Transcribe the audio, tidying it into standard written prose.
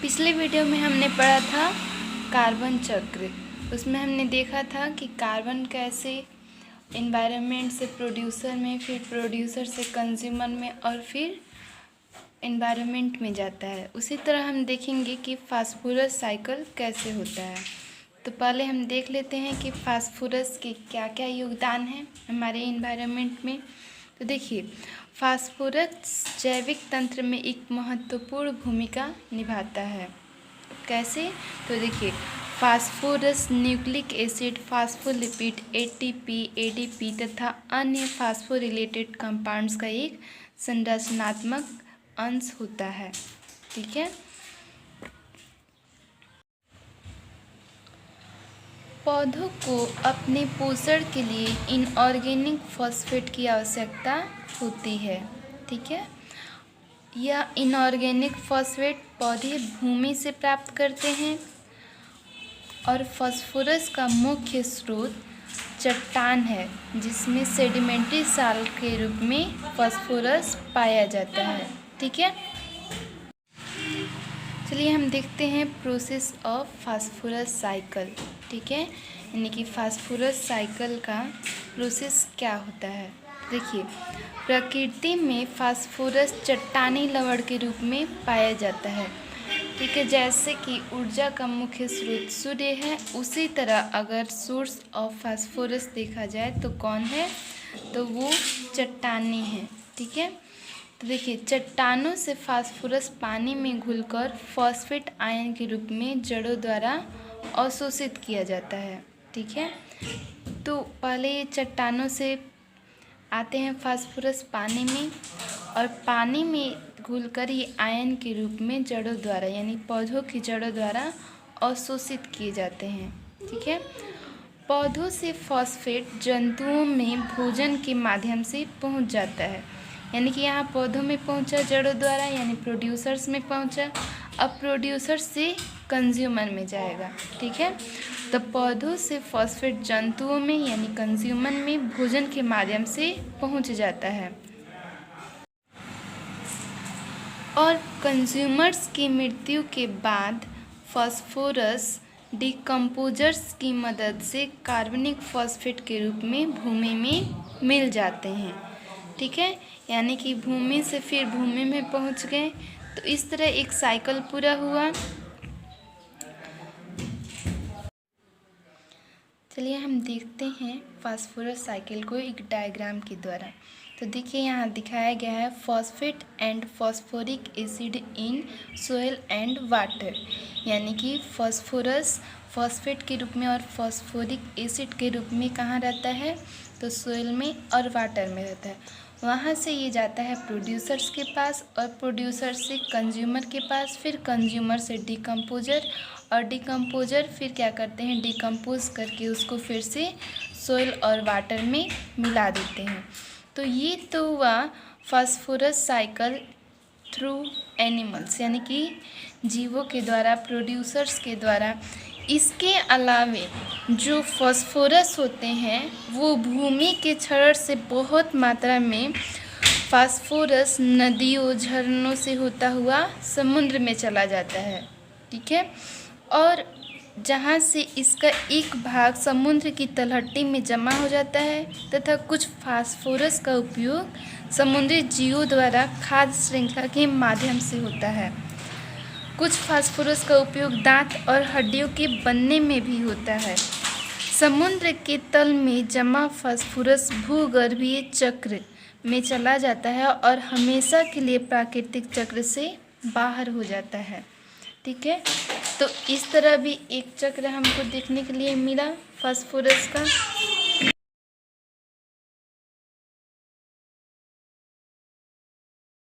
पिछले वीडियो में हमने पढ़ा था कार्बन चक्र। उसमें हमने देखा था कि कार्बन कैसे एनवायरनमेंट से प्रोड्यूसर में, फिर प्रोड्यूसर से कंज्यूमर में और फिर एनवायरनमेंट में जाता है। उसी तरह हम देखेंगे कि फास्फोरस साइकिल कैसे होता है। तो पहले हम देख लेते हैं कि फास्फोरस के क्या क्या योगदान है हमारे एनवायरनमेंट में। तो देखिए, फास्फोरस जैविक तंत्र में एक महत्वपूर्ण भूमिका निभाता है। कैसे? तो देखिए, phosphorus nucleic acid, phospholipid, ATP, ADP तथा अन्य फास्फोरिलेटेड कंपाउंड्स का एक संरचनात्मक अंश होता है। ठीक है। पौधों को अपने पोषण के लिए इनऑर्गेनिक फॉस्फेट की आवश्यकता होती है। ठीक है। यह इनऑर्गेनिक फॉस्फेट पौधे भूमि से प्राप्त करते हैं और फास्फोरस का मुख्य स्रोत चट्टान है, जिसमें सेडिमेंट्री साल्ट के रूप में फास्फोरस पाया जाता है। ठीक है। चलिए हम देखते हैं प्रोसेस ऑफ फास्फोरस साइकिल। ठीक है, यानी कि फास्फोरस साइकिल का प्रोसेस क्या होता है। देखिए, प्रकृति में फास्फोरस चट्टानी लवण के रूप में पाया जाता है। ठीक है, जैसे कि ऊर्जा का मुख्य स्रोत सूर्य है, उसी तरह अगर सोर्स ऑफ फास्फोरस देखा जाए तो कौन है, तो वो चट्टानी है। ठीक है। तो देखिए, चट्टानों से फास्फोरस पानी में घुलकर फॉस्फेट आयन के रूप में जड़ों द्वारा अवशोषित किया जाता है। ठीक है। तो पहले ये चट्टानों से आते हैं फास्फोरस पानी में, और पानी में घुलकर ये आयन के रूप में जड़ों द्वारा, यानी पौधों की जड़ों द्वारा अवशोषित किए जाते हैं। ठीक है। पौधों से फॉस्फेट जंतुओं में भोजन के माध्यम से पहुंच जाता है, यानी कि यहाँ पौधों में पहुंचा जड़ों द्वारा, यानी प्रोड्यूसर्स में पहुंचा। अब प्रोड्यूसर से कंज्यूमर में जाएगा। ठीक है। तो पौधों से फॉस्फेट जंतुओं में, यानी कंज्यूमर में भोजन के माध्यम से पहुंच जाता है, और कंज्यूमर्स की मृत्यु के बाद फास्फोरस डिकम्पोजर्स की मदद से कार्बनिक फॉस्फेट के रूप में भूमि में मिल जाते हैं। ठीक है, यानी कि भूमि से फिर भूमि में पहुंच गए। तो इस तरह एक साइकिल पूरा हुआ। चलिए हम देखते हैं फास्फोरस साइकिल को एक डायग्राम के द्वारा। तो देखिए, यहाँ दिखाया गया है phosphate and phosphoric acid in soil and water, यानी कि फॉस्फोरस फॉस्फेट के रूप में और फॉस्फोरिक एसिड के रूप में कहाँ रहता है, तो सोयल में और वाटर में रहता है। वहाँ से ये जाता है प्रोड्यूसर्स के पास, और प्रोड्यूसर से कंज्यूमर के पास, फिर कंज्यूमर से डिकम्पोजर, और डिकम्पोजर फिर क्या करते हैं, डिकम्पोज करके उसको फिर से सोइल और वाटर में मिला देते हैं। तो ये तो हुआ फास्फोरस साइकिल थ्रू एनिमल्स, यानी कि जीवों के द्वारा, प्रोड्यूसर्स के द्वारा। इसके अलावे जो फास्फोरस होते हैं वो भूमि के क्षरण से बहुत मात्रा में फास्फोरस नदियों, झरनों से होता हुआ समुद्र में चला जाता है। ठीक है। और जहाँ से इसका एक भाग समुद्र की तलहटी में जमा हो जाता है, तथा कुछ फास्फोरस का उपयोग समुद्री जीवों द्वारा खाद्य श्रृंखला के माध्यम से होता है। कुछ फास्फोरस का उपयोग दांत और हड्डियों के बनने में भी होता है। समुद्र के तल में जमा फास्फोरस भूगर्भीय चक्र में चला जाता है और हमेशा के लिए प्राकृतिक चक्र से बाहर हो जाता है। ठीक है। तो इस तरह भी एक चक्र हमको देखने के लिए मिला फास्फोरस का।